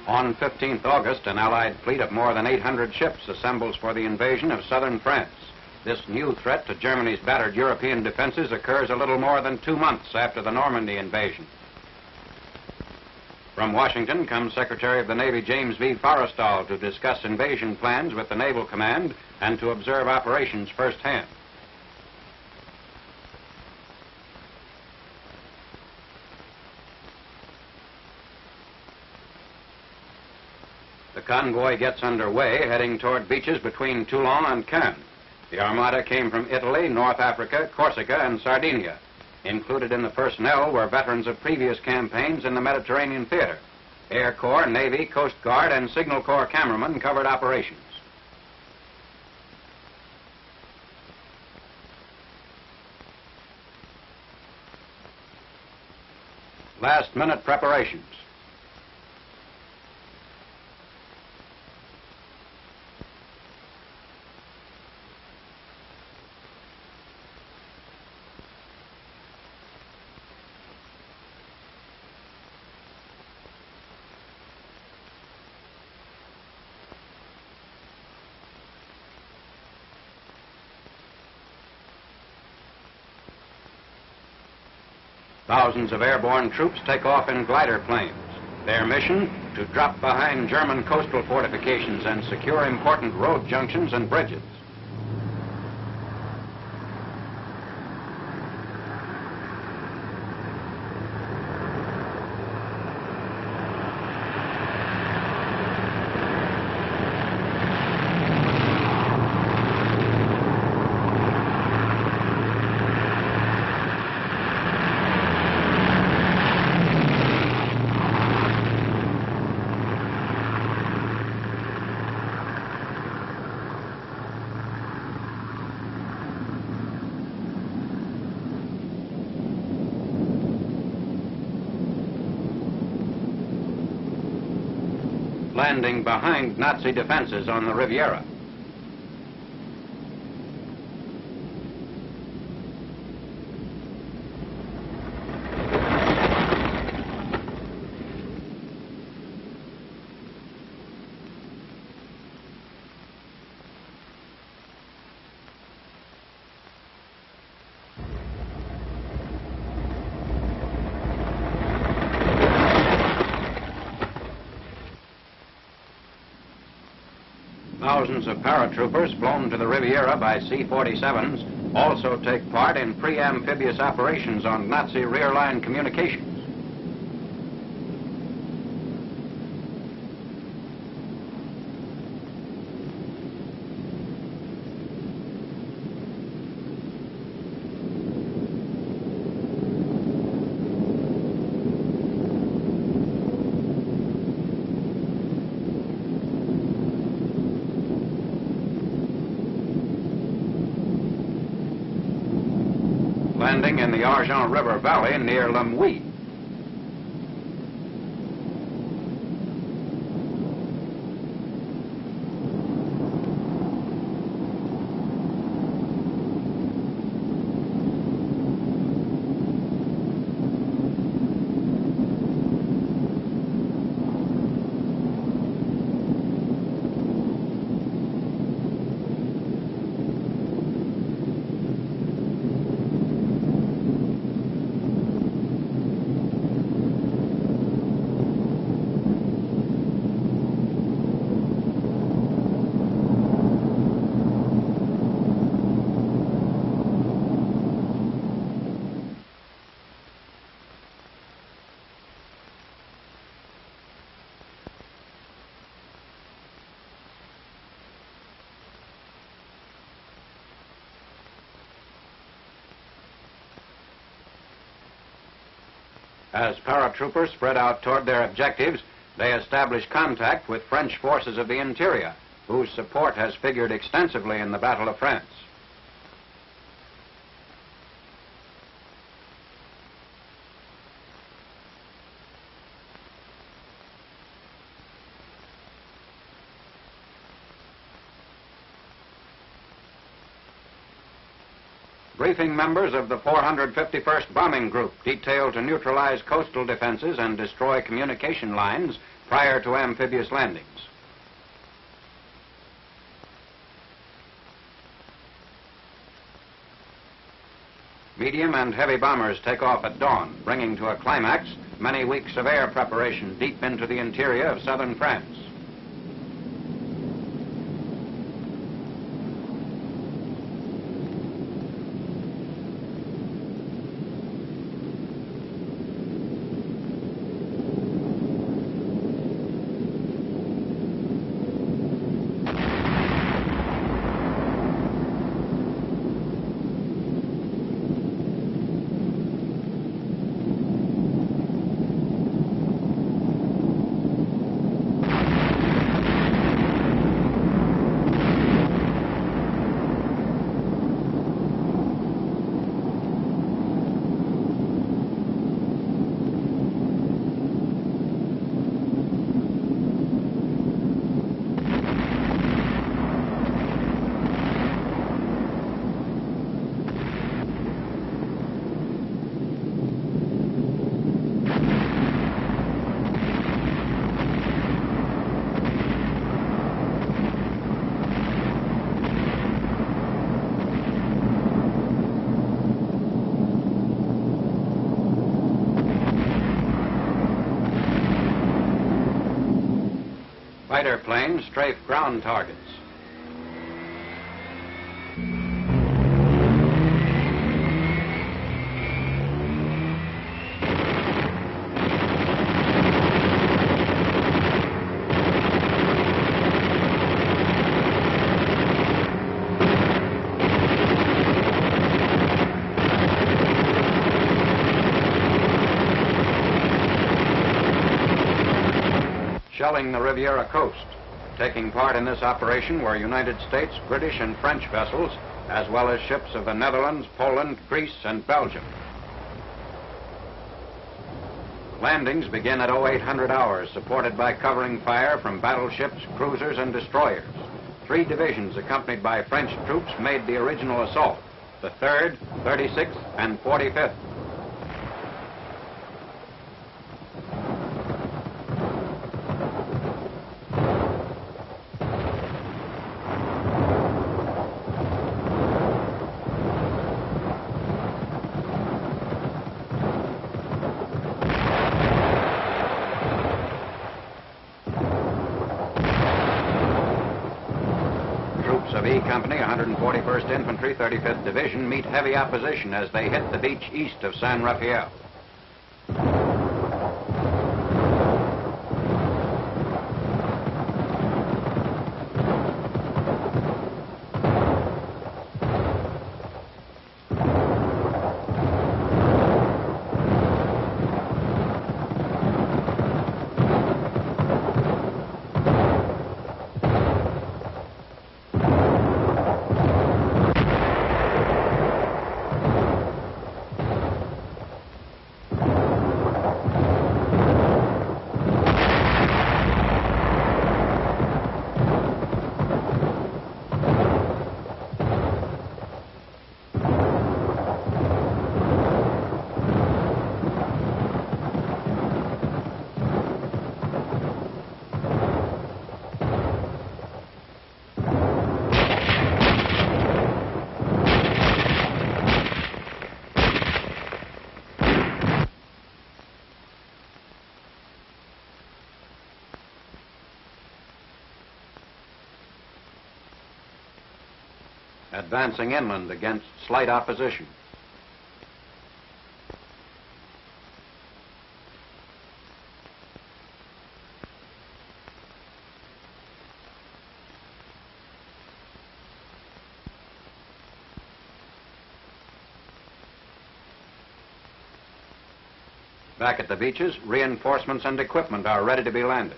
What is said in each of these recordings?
On 15th August, an Allied fleet of more than 800 ships assembles for the invasion of southern France. This new threat to Germany's battered European defenses occurs a little more than 2 months after the Normandy invasion. From Washington comes Secretary of the Navy James V. Forrestal to discuss invasion plans with the Naval Command and to observe operations firsthand. The convoy gets underway, heading toward beaches between Toulon and Cannes. The Armada came from Italy, North Africa, Corsica, and Sardinia. Included in the personnel were veterans of previous campaigns in the Mediterranean theater. Air Corps, Navy, Coast Guard, and Signal Corps cameramen covered operations. Last-minute preparations. Thousands of airborne troops take off in glider planes. Their mission, to drop behind German coastal fortifications and secure important road junctions and bridges. Landing behind Nazi defenses on the Riviera. Thousands of paratroopers flown to the Riviera by C-47s also take part in pre-amphibious operations on Nazi rear line communications. Landing in the Argent River Valley near Lemouy. As paratroopers spread out toward their objectives, they establish contact with French forces of the interior, whose support has figured extensively in the Battle of France. Briefing members of the 451st Bombing Group, detailed to neutralize coastal defenses and destroy communication lines, prior to amphibious landings. Medium and heavy bombers take off at dawn, bringing to a climax many weeks of air preparation deep into the interior of southern France. Fighter planes strafe ground targets. Shelling the Riviera coast. Taking part in this operation were United States, British, and French vessels, as well as ships of the Netherlands, Poland, Greece, and Belgium. Landings begin at 0800 hours, supported by covering fire from battleships, cruisers, and destroyers. 3 divisions, accompanied by French troops, made the original assault: the 3rd, 36th, and 45th. Of E Company, 141st Infantry, 35th Division, meet heavy opposition as they hit the beach east of San Rafael. Advancing inland against slight opposition. Back at the beaches, reinforcements and equipment are ready to be landed.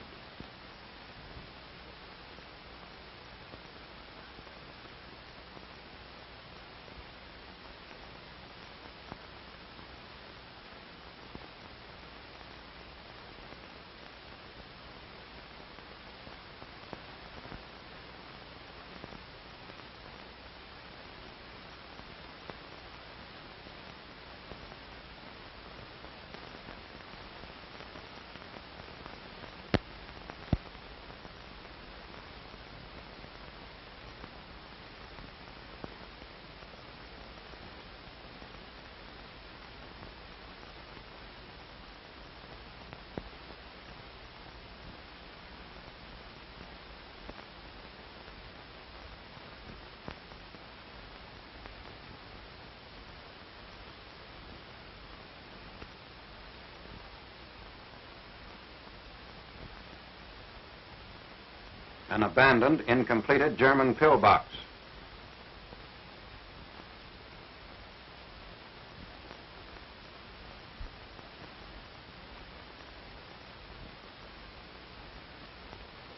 an abandoned, incompleted German pillbox.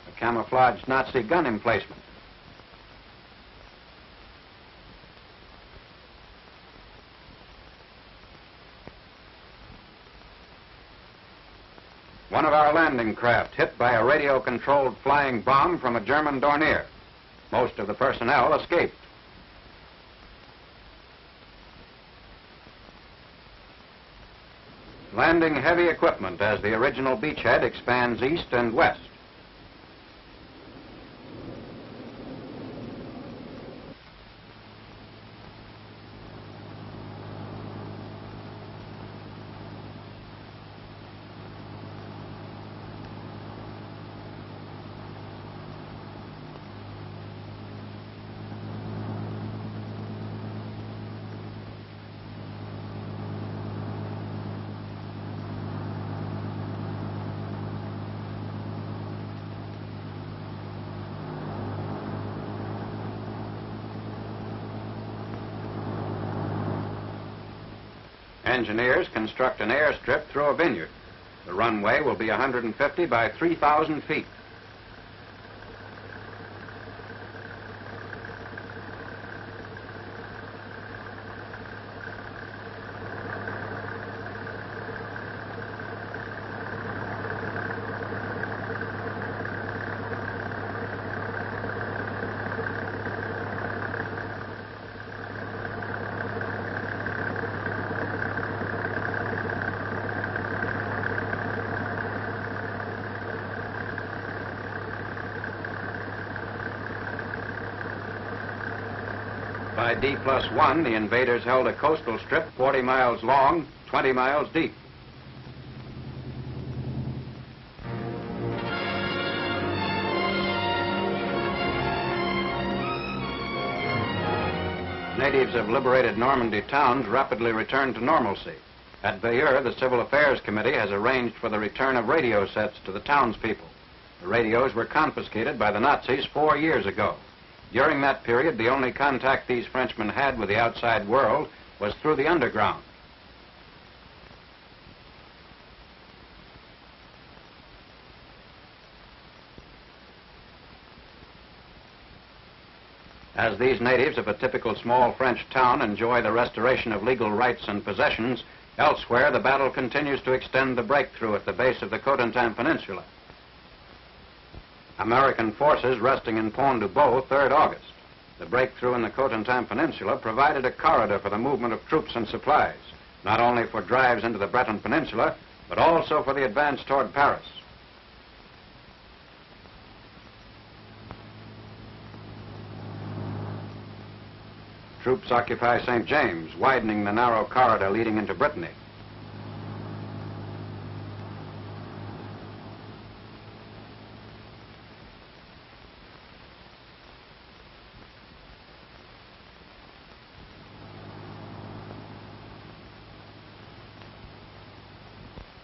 A camouflaged Nazi gun emplacement. One of our landing craft hit by a radio-controlled flying bomb from a German Dornier. Most of the personnel escaped. Landing heavy equipment as the original beachhead expands east and west. Engineers construct an airstrip through a vineyard. The runway will be 150 by 3,000 feet. By D+1, the invaders held a coastal strip 40 miles long, 20 miles deep. Natives of liberated Normandy towns rapidly returned to normalcy. At Bayeux, the Civil Affairs Committee has arranged for the return of radio sets to the townspeople. The radios were confiscated by the Nazis 4 years ago. During that period, the only contact these Frenchmen had with the outside world was through the underground. As these natives of a typical small French town enjoy the restoration of legal rights and possessions, elsewhere the battle continues to extend the breakthrough at the base of the Cotentin Peninsula. American forces resting in Pont du Beau 3rd August. The breakthrough in the Cotentin Peninsula provided a corridor for the movement of troops and supplies, not only for drives into the Breton Peninsula, but also for the advance toward Paris. Troops occupy St. James, widening the narrow corridor leading into Brittany.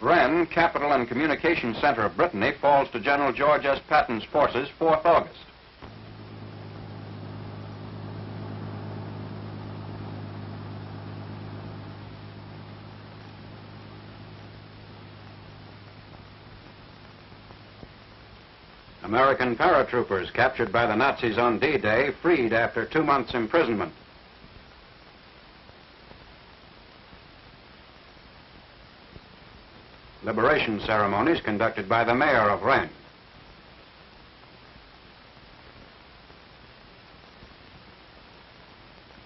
Rennes, capital and communications center of Brittany, falls to General George S. Patton's forces 4th August. American paratroopers captured by the Nazis on D-Day, freed after 2 months' imprisonment. Liberation ceremonies conducted by the mayor of Rennes.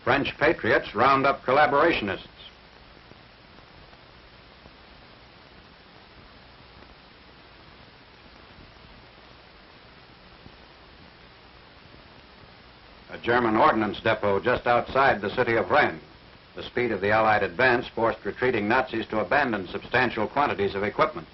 French patriots round up collaborationists. A German ordnance depot just outside the city of Rennes. The speed of the Allied advance forced retreating Nazis to abandon substantial quantities of equipment.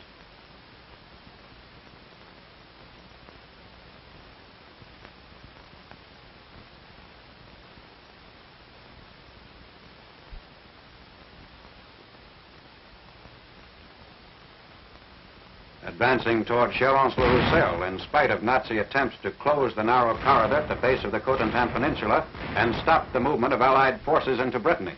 At advancing toward Chalons-le-Roussel in spite of Nazi attempts to close the narrow corridor at the base of the Cotentin Peninsula and stop the movement of Allied forces into Brittany.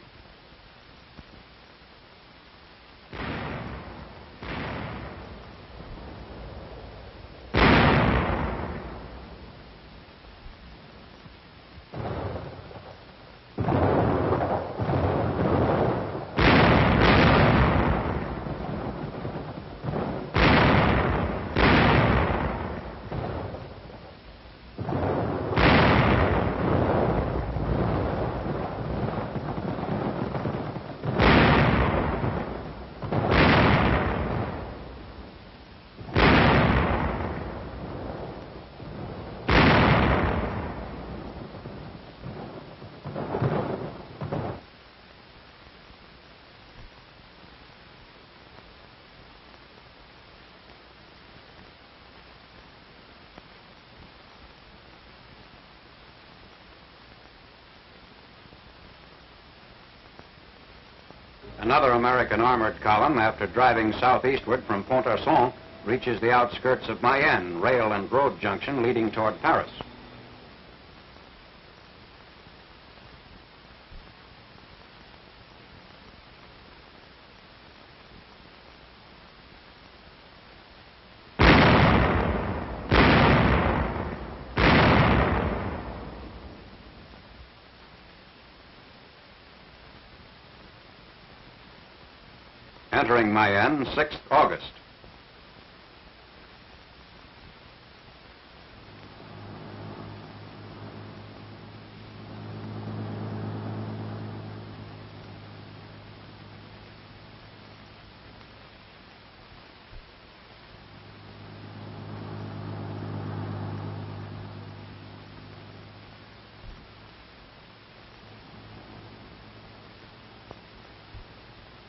Another American armored column, after driving southeastward from Pont-à-Mousson, reaches the outskirts of Mayenne, rail and road junction leading toward Paris. Entering Mayenne, 6th August.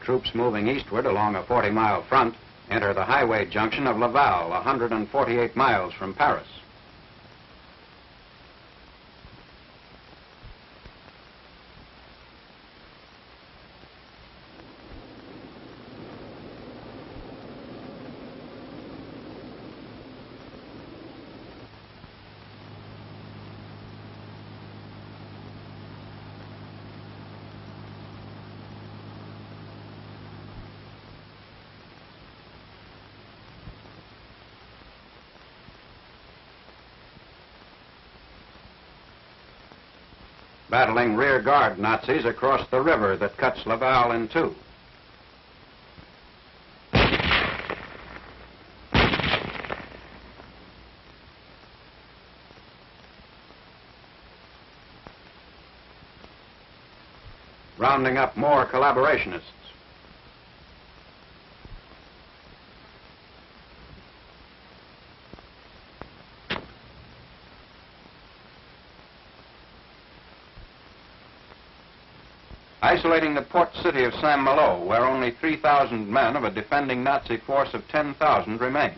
Troops moving eastward along a 40-mile front enter the highway junction of Laval, 148 miles from Paris. Battling rear guard Nazis across the river that cuts Laval in two. Rounding up more collaborationists. Isolating the port city of Saint-Malo, where only 3,000 men of a defending Nazi force of 10,000 remain.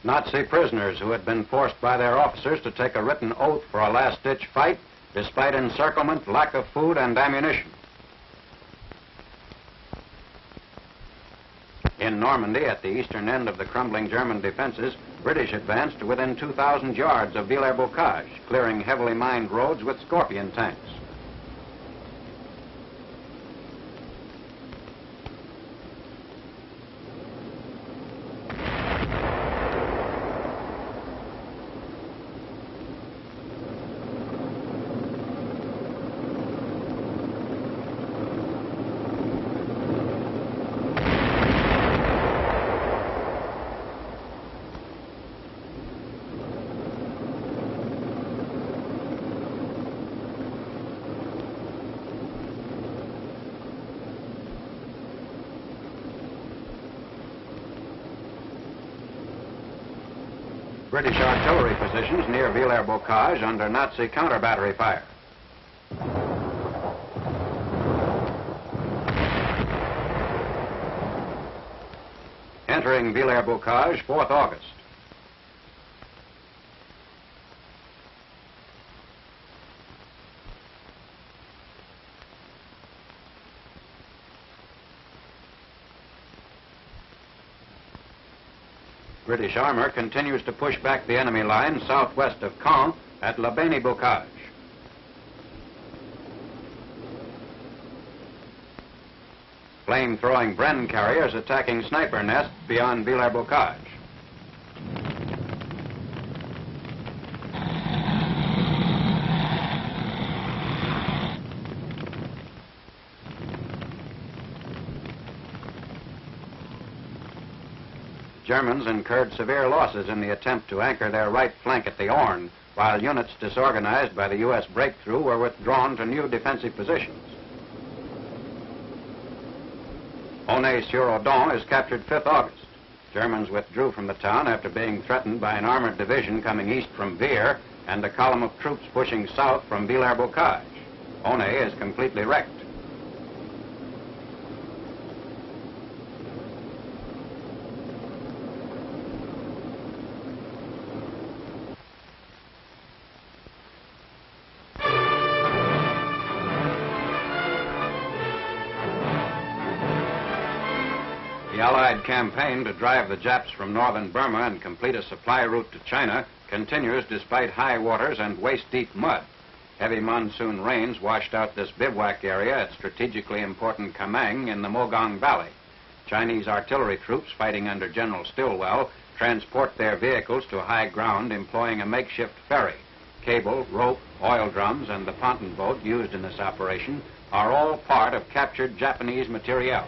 Nazi prisoners who had been forced by their officers to take a written oath for a last-ditch fight, despite encirclement, lack of food, and ammunition. in Normandy at the eastern end of the crumbling German defenses, British advanced to within 2,000 yards of Villers-Bocage, clearing heavily mined roads with Scorpion tanks. British artillery positions near Villers-Bocage under Nazi counter-battery fire. Entering Villers-Bocage, 4th August. British armor continues to push back the enemy line southwest of Caen at La Beni-Bocage. Flame-throwing Bren carriers attacking sniper nests beyond Villers-Bocage. Germans incurred severe losses in the attempt to anchor their right flank at the Orne, while units disorganized by the U.S. breakthrough were withdrawn to new defensive positions. Aulnay-sur-Odon is captured 5th August. Germans withdrew from the town after being threatened by an armored division coming east from Vire and a column of troops pushing south from Villers-Bocage. Aulnay is completely wrecked. The Allied campaign to drive the Japs from northern Burma and complete a supply route to China continues despite high waters and waist-deep mud. Heavy monsoon rains washed out this bivouac area at strategically important Kamang in the Mogong Valley. Chinese artillery troops fighting under General Stilwell transport their vehicles to high ground employing a makeshift ferry. Cable, rope, oil drums, and the ponton boat used in this operation are all part of captured Japanese materiel.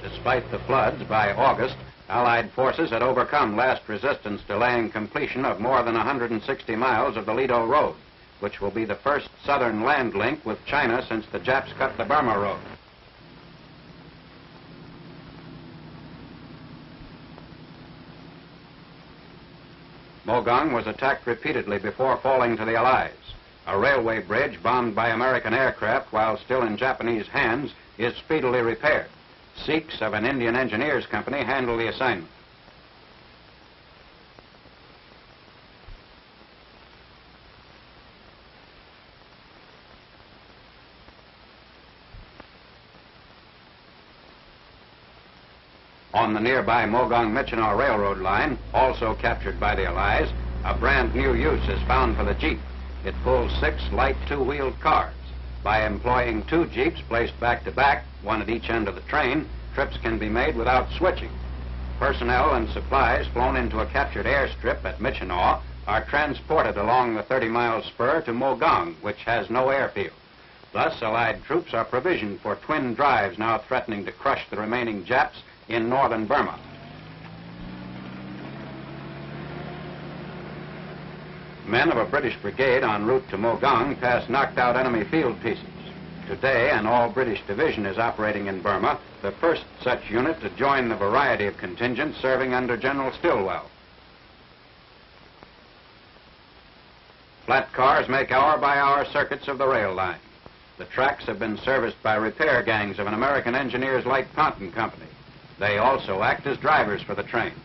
Despite the floods, by August, Allied forces had overcome last resistance, delaying completion of more than 160 miles of the Lido Road, which will be the first southern land link with China since the Japs cut the Burma Road. Mogong was attacked repeatedly before falling to the Allies. A railway bridge bombed by American aircraft while still in Japanese hands is speedily repaired. Sikhs of an Indian Engineers Company handle the assignment. On the nearby Mogong-Michino Railroad line, also captured by the Allies, a brand new use is found for the Jeep. It pulls 6 light two-wheeled cars. By employing 2 Jeeps placed back-to-back, one at each end of the train, trips can be made without switching. Personnel and supplies flown into a captured airstrip at Michino are transported along the 30-mile spur to Mogong, which has no airfield. Thus, Allied troops are provisioned for twin drives now threatening to crush the remaining Japs in northern Burma. Men of a British brigade en route to Mogang passed knocked out enemy field pieces. Today, an all-British division is operating in Burma, the first such unit to join the variety of contingents serving under General Stilwell. Flat cars make hour-by-hour circuits of the rail line. The tracks have been serviced by repair gangs of an American Engineers Light Ponton Company. They also act as drivers for the trains.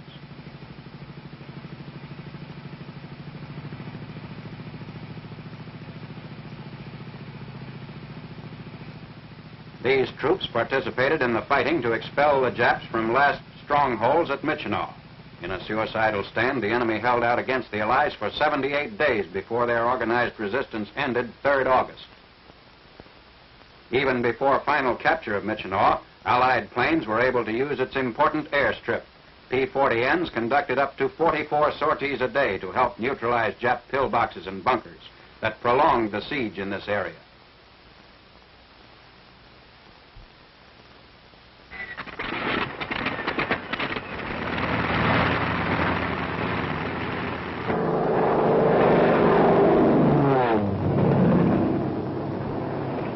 These troops participated in the fighting to expel the Japs from last strongholds at Michino. In a suicidal stand, the enemy held out against the Allies for 78 days before their organized resistance ended 3rd August. Even before final capture of Michino, Allied planes were able to use its important airstrip. P-40Ns conducted up to 44 sorties a day to help neutralize Jap pillboxes and bunkers that prolonged the siege in this area.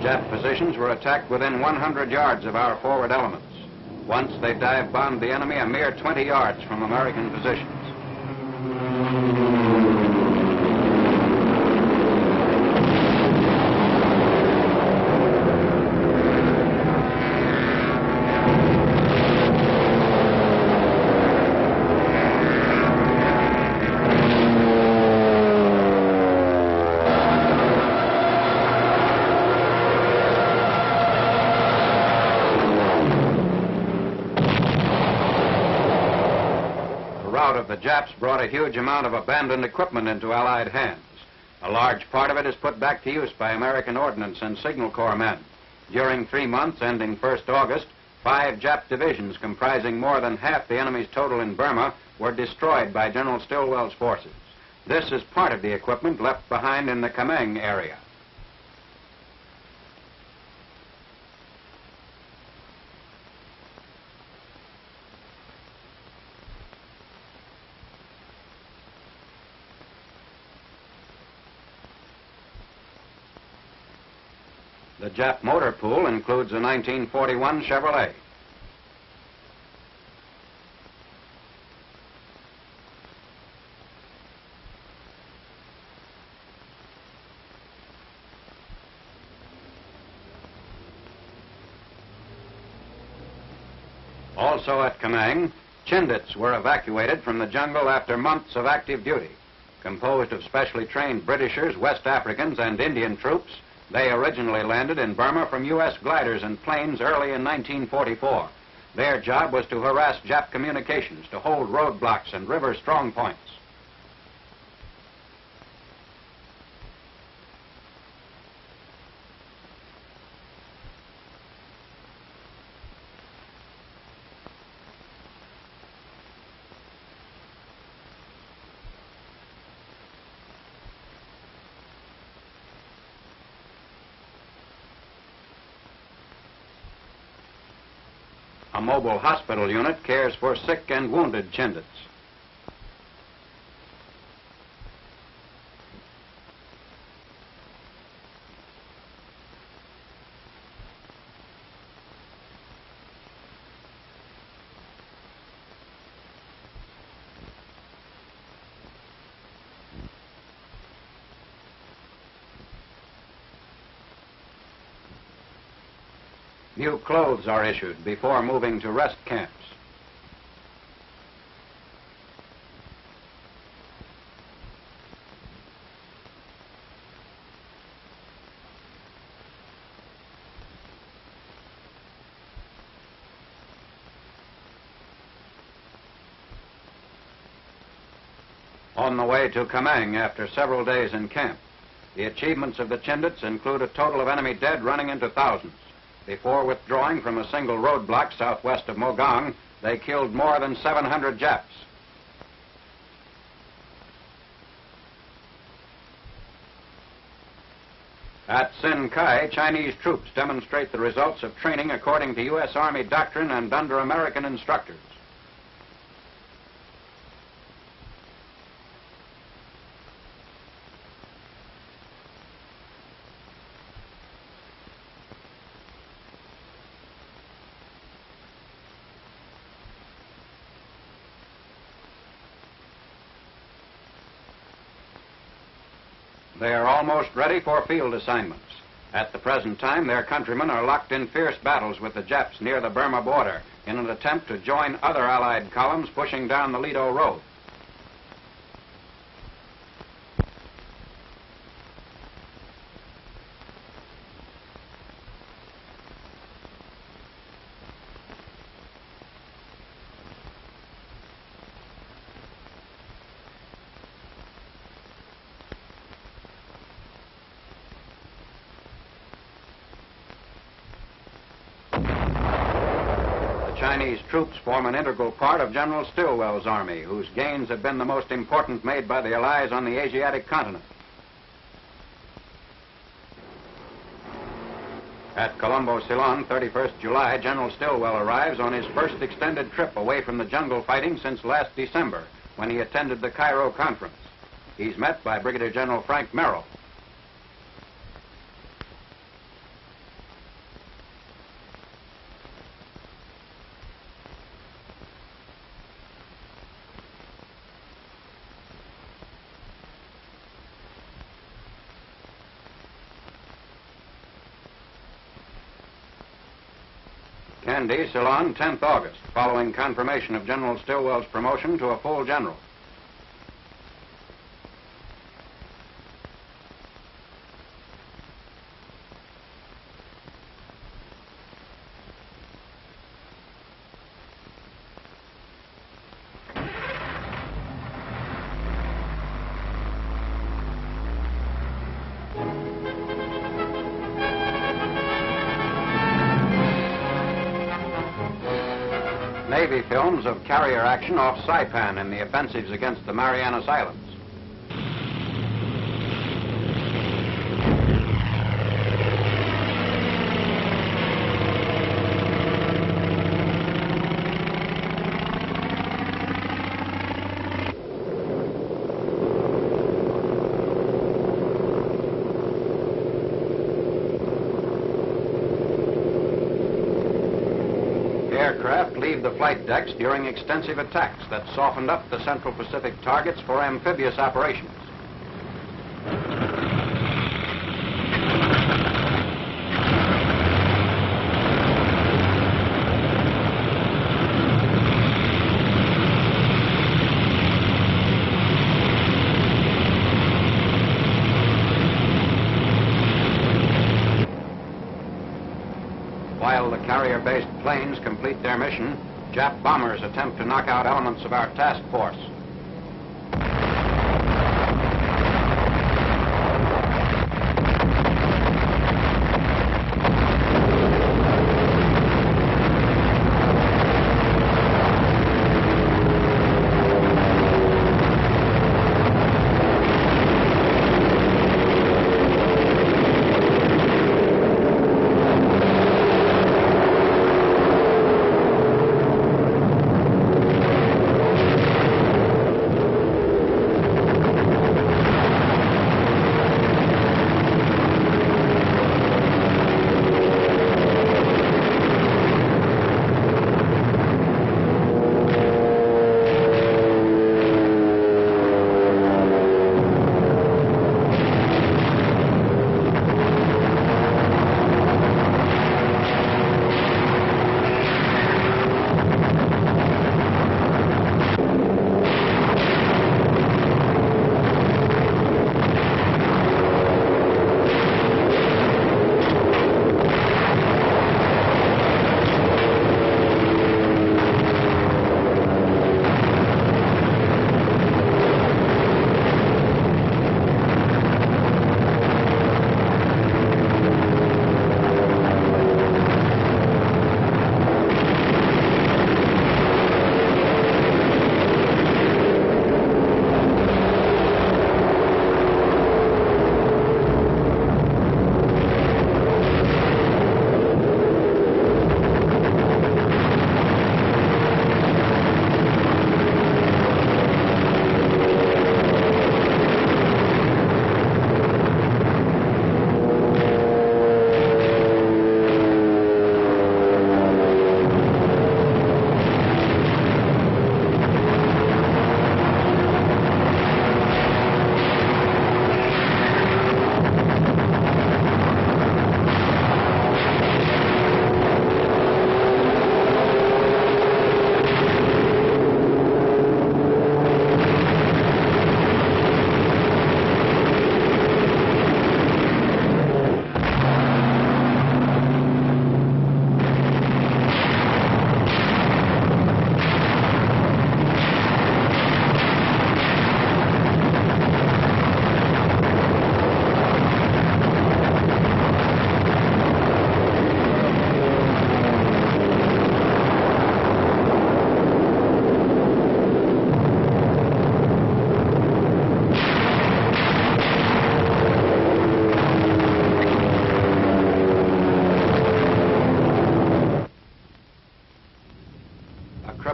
Jap positions were attacked within 100 yards of our forward elements. Once they dive-bombed the enemy a mere 20 yards from American positions. Of the Japs brought a huge amount of abandoned equipment into Allied hands. A large part of it is put back to use by American Ordnance and Signal Corps men. During 3 months, ending 1st August, 5 Jap divisions comprising more than half the enemy's total in Burma were destroyed by General Stilwell's forces. This is part of the equipment left behind in the Kameng area. The Jap motor pool includes a 1941 Chevrolet. Also at Kameng, Chindits were evacuated from the jungle after months of active duty. Composed of specially trained Britishers, West Africans, and Indian troops, they originally landed in Burma from U.S. gliders and planes early in 1944. Their job was to harass Jap communications, to hold roadblocks and river strong points. A mobile hospital unit cares for sick and wounded Chindits. New clothes are issued before moving to rest camps. On the way to Kameng after several days in camp, the achievements of the Chindits include a total of enemy dead running into thousands. Before withdrawing from a single roadblock southwest of Mogang, they killed more than 700 Japs. At Sin Kai, Chinese troops demonstrate the results of training according to U.S. Army doctrine and under American instructors. They are almost ready for field assignments. At the present time, their countrymen are locked in fierce battles with the Japs near the Burma border in an attempt to join other Allied columns pushing down the Lido Road. Chinese troops form an integral part of General Stilwell's army, whose gains have been the most important made by the Allies on the Asiatic continent. At Colombo, Ceylon, 31st July, General Stilwell arrives on his first extended trip away from the jungle fighting since last December, when he attended the Cairo conference. He's met by Brigadier General Frank Merrill. Kandy, Ceylon, 10th August, following confirmation of General Stilwell's promotion to a full general. Navy films of carrier action off Saipan in the offensives against the Marianas Islands. Aircraft leave the flight decks during extensive attacks that softened up the Central Pacific targets for amphibious operations. While the carrier-based planes complete their mission, Jap bombers attempt to knock out elements of our task force.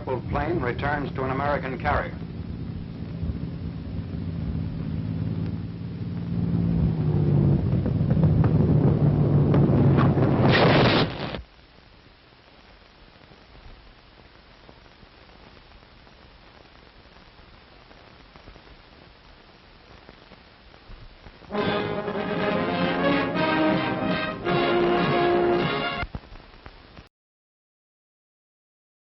crippled plane returns to an American carrier.